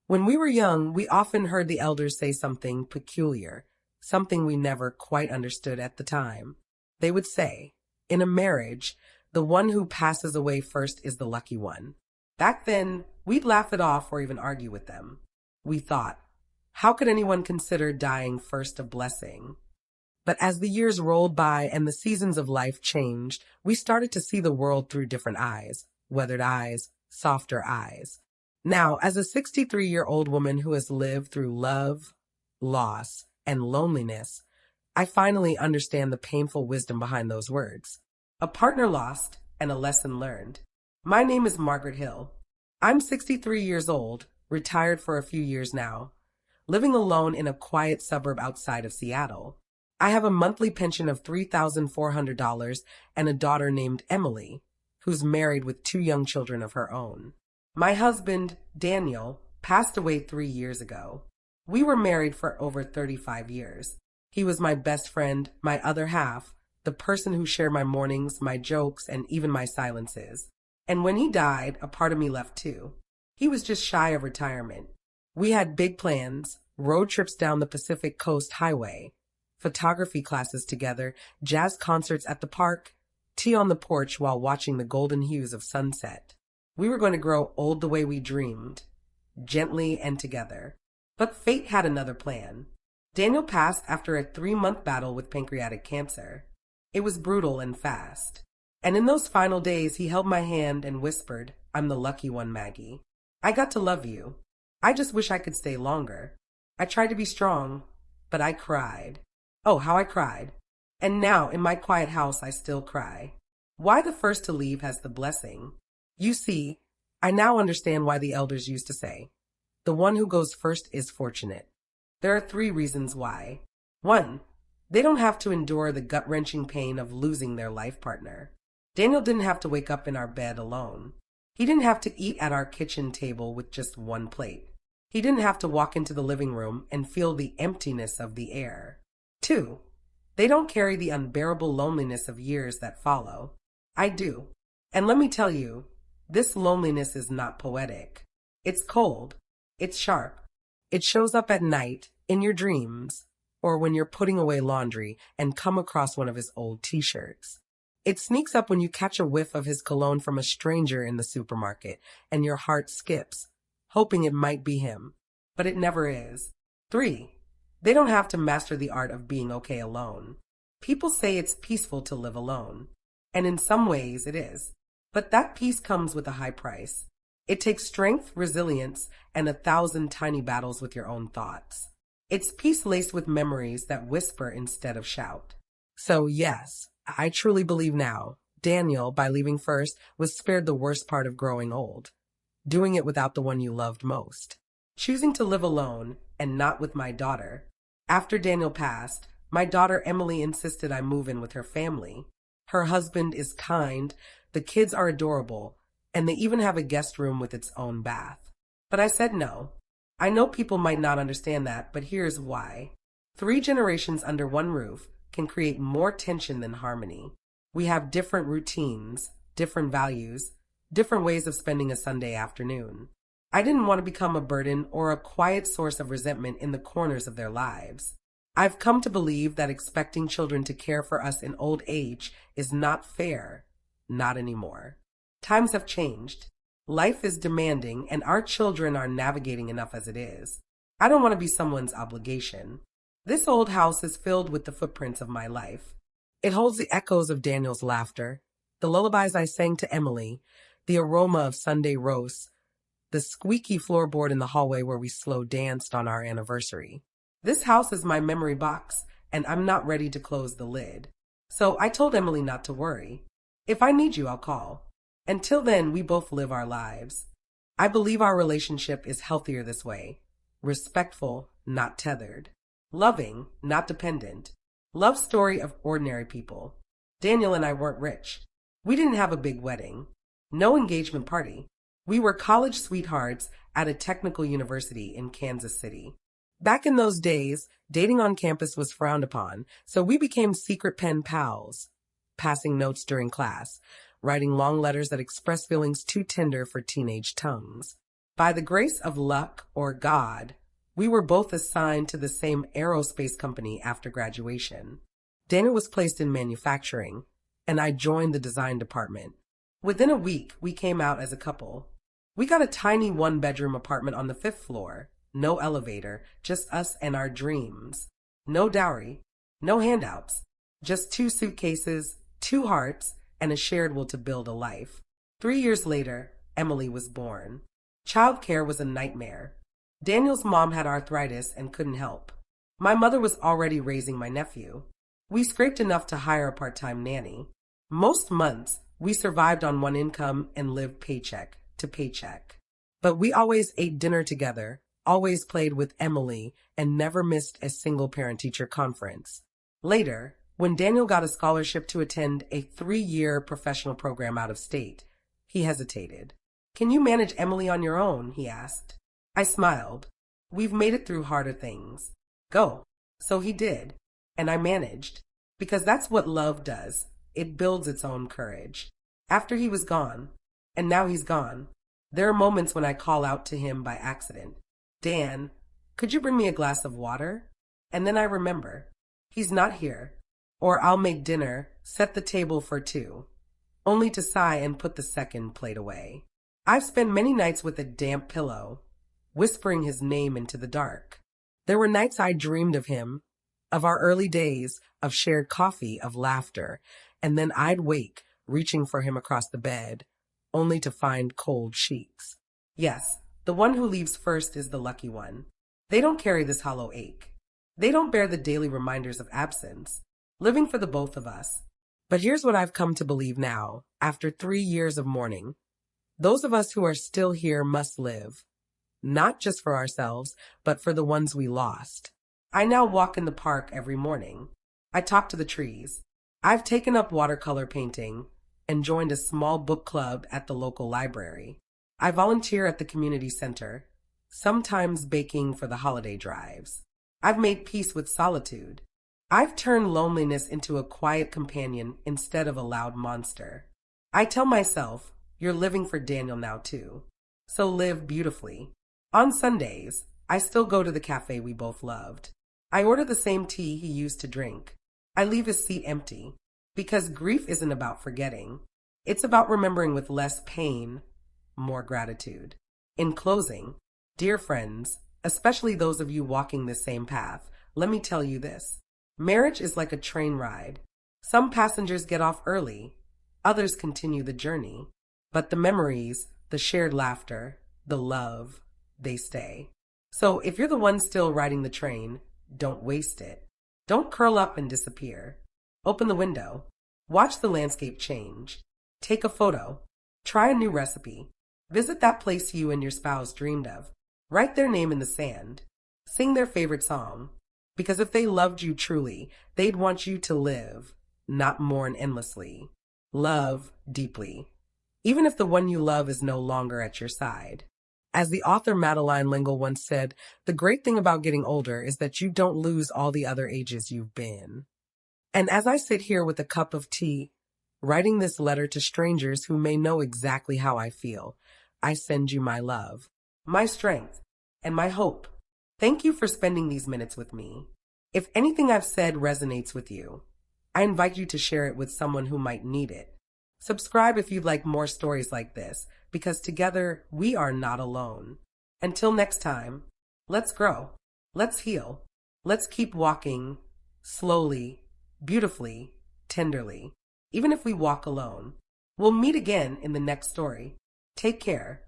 When we were young, we often heard the elders say something peculiar, something we never quite understood at the time. They would say, in a marriage, the one who passes away first is the lucky one. Back then, we'd laugh it off or even argue with them. We thought, how could anyone consider dying first a blessing? But as the years rolled by and the seasons of life changed, we started to see the world through different eyes, weathered eyes, softer eyes. Now, as a 63-year-old woman who has lived through love, loss, and loneliness, I finally understand the painful wisdom behind those words. A partner lost and a lesson learned. My name is Margaret Hill. I'm 63 years old, retired for a few years now, living alone in a quiet suburb outside of Seattle. I have a monthly pension of $3,400 and a daughter named Emily, who's married with 2 young children of her own. My husband, Daniel, passed away 3 years ago. We were married for over 35 years. He was my best friend, my other half, the person who shared my mornings, my jokes, and even my silences. And when he died, a part of me left too. He was just shy of retirement. We had big plans, road trips down the Pacific Coast Highway, photography classes together, jazz concerts at the park, tea on the porch while watching the golden hues of sunset. We were going to grow old the way we dreamed, gently and together. But fate had another plan. Daniel passed after a 3-month battle with pancreatic cancer. It was brutal and fast. And in those final days, he held my hand and whispered, "I'm the lucky one, Maggie. I got to love you. I just wish I could stay longer." I tried to be strong, but I cried. Oh, how I cried. And now, in my quiet house, I still cry. Why the first to leave has the blessing? You see, I now understand why the elders used to say, the one who goes first is fortunate. There are 3 reasons why. 1, they don't have to endure the gut-wrenching pain of losing their life partner. Daniel didn't have to wake up in our bed alone. He didn't have to eat at our kitchen table with just 1 plate. He didn't have to walk into the living room and feel the emptiness of the air. 2, they don't carry the unbearable loneliness of years that follow. I do. And let me tell you, this loneliness is not poetic. It's cold. It's sharp. It shows up at night, in your dreams, or when you're putting away laundry and come across one of his old t-shirts. It sneaks up when you catch a whiff of his cologne from a stranger in the supermarket and your heart skips, hoping it might be him. But it never is. 3, they don't have to master the art of being okay alone. People say it's peaceful to live alone. And in some ways it is. But that peace comes with a high price. It takes strength, resilience, and 1,000 tiny battles with your own thoughts. It's peace laced with memories that whisper instead of shout. So yes, I truly believe now, Daniel, by leaving first, was spared the worst part of growing old. Doing it without the one you loved most. Choosing to live alone, and not with my daughter. After Daniel passed, my daughter Emily insisted I move in with her family. Her husband is kind, the kids are adorable, and they even have a guest room with its own bath. But I said no. I know people might not understand that, but here's why. 3 generations under one roof can create more tension than harmony. We have different routines, different values, different ways of spending a Sunday afternoon. I didn't want to become a burden or a quiet source of resentment in the corners of their lives. I've come to believe that expecting children to care for us in old age is not fair. Not anymore. Times have changed. Life is demanding, and our children are navigating enough as it is. I don't want to be someone's obligation. This old house is filled with the footprints of my life. It holds the echoes of Daniel's laughter, the lullabies I sang to Emily, the aroma of Sunday roasts, the squeaky floorboard in the hallway where we slow danced on our anniversary. This house is my memory box, and I'm not ready to close the lid. So I told Emily not to worry. If I need you, I'll call. Until then, we both live our lives. I believe our relationship is healthier this way. Respectful, not tethered. Loving, not dependent. Love story of ordinary people. Daniel and I weren't rich. We didn't have a big wedding. No engagement party. We were college sweethearts at a technical university in Kansas City. Back in those days, dating on campus was frowned upon, so we became secret pen pals, passing notes during class, writing long letters that expressed feelings too tender for teenage tongues. By the grace of luck or God, we were both assigned to the same aerospace company after graduation. Daniel was placed in manufacturing, and I joined the design department. Within a week, we came out as a couple. We got a tiny one-bedroom apartment on the 5th floor. No elevator, just us and our dreams. No dowry, no handouts, just 2 suitcases, 2 hearts, and a shared will to build a life. 3 years later, Emily was born. Childcare was a nightmare. Daniel's mom had arthritis and couldn't help. My mother was already raising my nephew. We scraped enough to hire a part-time nanny. Most months, we survived on one income and lived paycheck to paycheck. But we always ate dinner together, always played with Emily, and never missed a single parent-teacher conference. Later, when Daniel got a scholarship to attend a 3-year professional program out of state, he hesitated. "Can you manage Emily on your own?" he asked. I smiled. "We've made it through harder things. Go." So he did, and I managed, because that's what love does. It builds its own courage. After he was gone, and now he's gone, there are moments when I call out to him by accident. "Dan, could you bring me a glass of water?" And then I remember, he's not here. Or I'll make dinner, set the table for 2, only to sigh and put the second plate away. I've spent many nights with a damp pillow, whispering his name into the dark. There were nights I dreamed of him, of our early days, of shared coffee, of laughter, and then I'd wake, reaching for him across the bed, only to find cold sheets. Yes, the one who leaves first is the lucky one. They don't carry this hollow ache. They don't bear the daily reminders of absence, living for the both of us. But here's what I've come to believe now, after 3 years of mourning. Those of us who are still here must live, not just for ourselves, but for the ones we lost. I now walk in the park every morning. I talk to the trees. I've taken up watercolor painting and joined a small book club at the local library. I volunteer at the community center, sometimes baking for the holiday drives. I've made peace with solitude. I've turned loneliness into a quiet companion instead of a loud monster. I tell myself, you're living for Daniel now too. So live beautifully. On Sundays, I still go to the cafe we both loved. I order the same tea he used to drink. I leave his seat empty, because grief isn't about forgetting. It's about remembering with less pain, more gratitude. In closing, dear friends, especially those of you walking this same path, let me tell you this. Marriage is like a train ride. Some passengers get off early, others continue the journey. But the memories, the shared laughter, the love, they stay. So if you're the one still riding the train, don't waste it. Don't curl up and disappear. Open the window. Watch the landscape change. Take a photo. Try a new recipe. Visit that place you and your spouse dreamed of. Write their name in the sand. Sing their favorite song. Because if they loved you truly, they'd want you to live, not mourn endlessly. Love deeply, even if the one you love is no longer at your side. As the author Madeline L'Engle once said, the great thing about getting older is that you don't lose all the other ages you've been. And as I sit here with a cup of tea, writing this letter to strangers who may know exactly how I feel, I send you my love, my strength, and my hope. Thank you for spending these minutes with me. If anything I've said resonates with you, I invite you to share it with someone who might need it. Subscribe if you'd like more stories like this, because together we are not alone. Until next time, let's grow, let's heal, let's keep walking slowly, beautifully, tenderly. Even if we walk alone, we'll meet again in the next story. Take care.